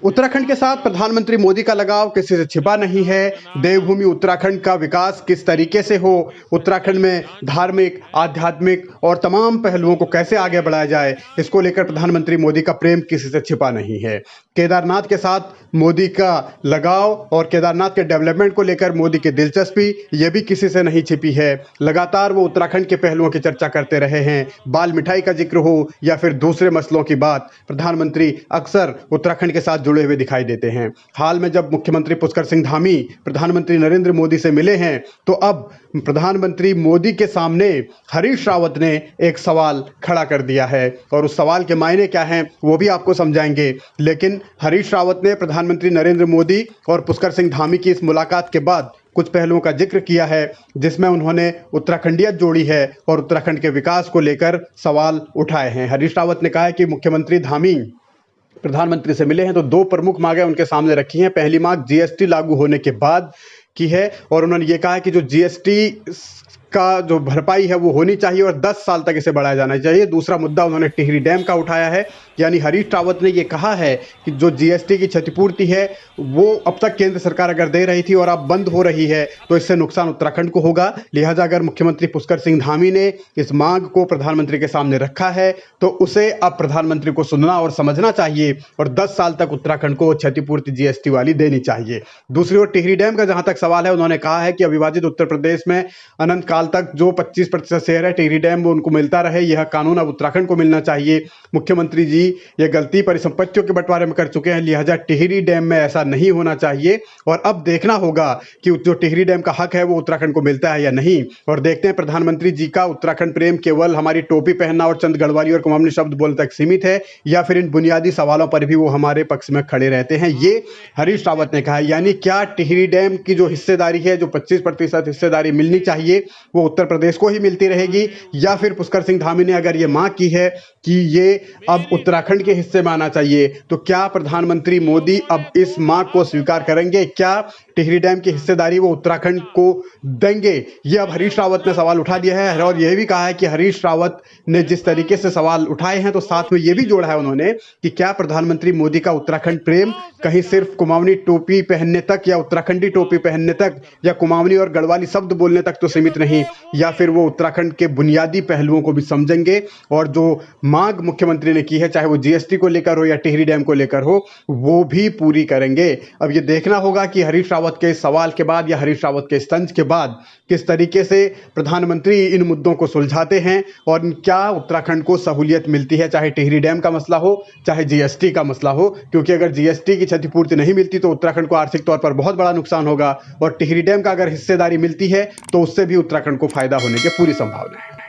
उत्तराखंड के साथ प्रधानमंत्री मोदी का लगाव किसी से छिपा नहीं है। देवभूमि उत्तराखंड का विकास किस तरीके से हो, उत्तराखंड में धार्मिक, आध्यात्मिक और तमाम पहलुओं को कैसे आगे बढ़ाया जाए, इसको लेकर प्रधानमंत्री मोदी का प्रेम किसी से छिपा नहीं है। केदारनाथ के साथ मोदी का लगाव और केदारनाथ के डेवलपमेंट को लेकर मोदी की दिलचस्पी ये भी किसी से नहीं छिपी है। लगातार वो उत्तराखंड के पहलुओं की चर्चा करते रहे हैं। बाल मिठाई का जिक्र हो या फिर दूसरे मसलों की बात, प्रधानमंत्री अक्सर उत्तराखंड के साथ जुड़े हुए दिखाई देते हैं। हाल में जब मुख्यमंत्री पुष्कर सिंह धामी प्रधानमंत्री नरेंद्र मोदी से मिले हैं, तो अब प्रधानमंत्री मोदी के सामने हरीश रावत ने एक सवाल खड़ा कर दिया है और उस सवाल के मायने क्या हैं वो भी आपको समझाएंगे। लेकिन हरीश रावत ने प्रधानमंत्री नरेंद्र मोदी और पुष्कर सिंह धामी की इस मुलाकात के बाद कुछ पहलुओं का जिक्र किया है, जिसमें उन्होंने उत्तराखंडियत जोड़ी है और उत्तराखंड के विकास को लेकर सवाल उठाए हैं। हरीश रावत ने कहा है कि मुख्यमंत्री धामी प्रधानमंत्री से मिले हैं तो दो प्रमुख मांगें उनके सामने रखी हैं। पहली मांग जीएसटी लागू होने के बाद की है और उन्होंने ये कहा है कि जो जीएसटी का जो भरपाई है वो होनी चाहिए और 10 साल तक इसे बढ़ाया जाना चाहिए। दूसरा मुद्दा उन्होंने टिहरी डैम का उठाया है, यानी हरीश रावत ने ये कहा है कि जो जीएसटी की क्षतिपूर्ति है वो अब तक केंद्र सरकार अगर दे रही थी और अब बंद हो रही है तो इससे नुकसान उत्तराखंड को होगा। लिहाजा अगर मुख्यमंत्री पुष्कर सिंह धामी ने इस मांग को प्रधानमंत्री के सामने रखा है तो उसे अब प्रधानमंत्री को सुनना और समझना चाहिए और 10 साल तक उत्तराखंड को क्षतिपूर्ति जीएसटी वाली देनी चाहिए। दूसरी ओर टिहरी डैम का जहां तक सवाल है, उन्होंने कहा है कि अविभाजित उत्तर प्रदेश में अनंत काल तक जो 25% शेयर है टिहरी डैम वो उनको मिलता रहे, यह कानून अब उत्तराखंड को मिलना चाहिए। मुख्यमंत्री जी ये गलती परिसंपत्तियों के बंटवारे में कर चुके हैं, लिहाजा टिहरी डैम में ऐसा नहीं होना चाहिए और अब देखना होगा कि जो टिहरी डैम का हक है वो उत्तराखंड को मिलता है या नहीं। और देखते हैं प्रधानमंत्री जी का उत्तराखंड प्रेम केवल हमारी टोपी पहनना और चंद गढ़वाली और कुमाऊनी शब्द बोलने तक सीमित है या फिर इन बुनियादी सवालों पर भी वो हमारे पक्ष में खड़े रहते हैं, ये हरीश रावत ने कहा। यानी क्या टिहरी डैम की जो हिस्सेदारी है, जो 25% हिस्सेदारी मिलनी चाहिए वो उत्तर प्रदेश को ही मिलती रहेगी, या फिर पुष्कर सिंह धामी ने अगर ये मांग की है कि ये अब उत्तराखंड के हिस्से में आना चाहिए तो क्या प्रधानमंत्री मोदी अब इस मांग को स्वीकार करेंगे? क्या टिहरी डैम की हिस्सेदारी वो उत्तराखंड को देंगे? ये अब हरीश रावत ने सवाल उठा दिया है और यह भी कहा है कि हरीश रावत ने जिस तरीके से सवाल उठाए हैं तो साथ में ये भी जोड़ा है उन्होंने कि क्या प्रधानमंत्री मोदी का उत्तराखंड प्रेम कहीं सिर्फ कुमाऊनी टोपी पहनने तक या उत्तराखंडी टोपी पहनने तक या कुमाऊनी और गढ़वाली शब्द बोलने तक तो सीमित नहीं, या फिर वो उत्तराखंड के बुनियादी पहलुओं को भी समझेंगे और जो मांग मुख्यमंत्री ने की है, चाहे वो जीएसटी को लेकर हो या टिहरी डैम को लेकर हो, वो भी पूरी करेंगे। अब ये देखना होगा कि हरीश रावत के सवाल के बाद या हरीश रावत के तंज के बाद किस तरीके से प्रधानमंत्री इन मुद्दों को सुलझाते हैं और क्या उत्तराखंड को सहूलियत मिलती है, चाहे टिहरी डैम का मसला हो चाहे जीएसटी का मसला हो। क्योंकि अगर जीएसटी की क्षतिपूर्ति नहीं मिलती तो उत्तराखंड को आर्थिक तौर पर बहुत बड़ा नुकसान होगा और टिहरी डैम का अगर हिस्सेदारी मिलती है तो उससे भी उत्तराखंड को फायदा होने की पूरी संभावना है।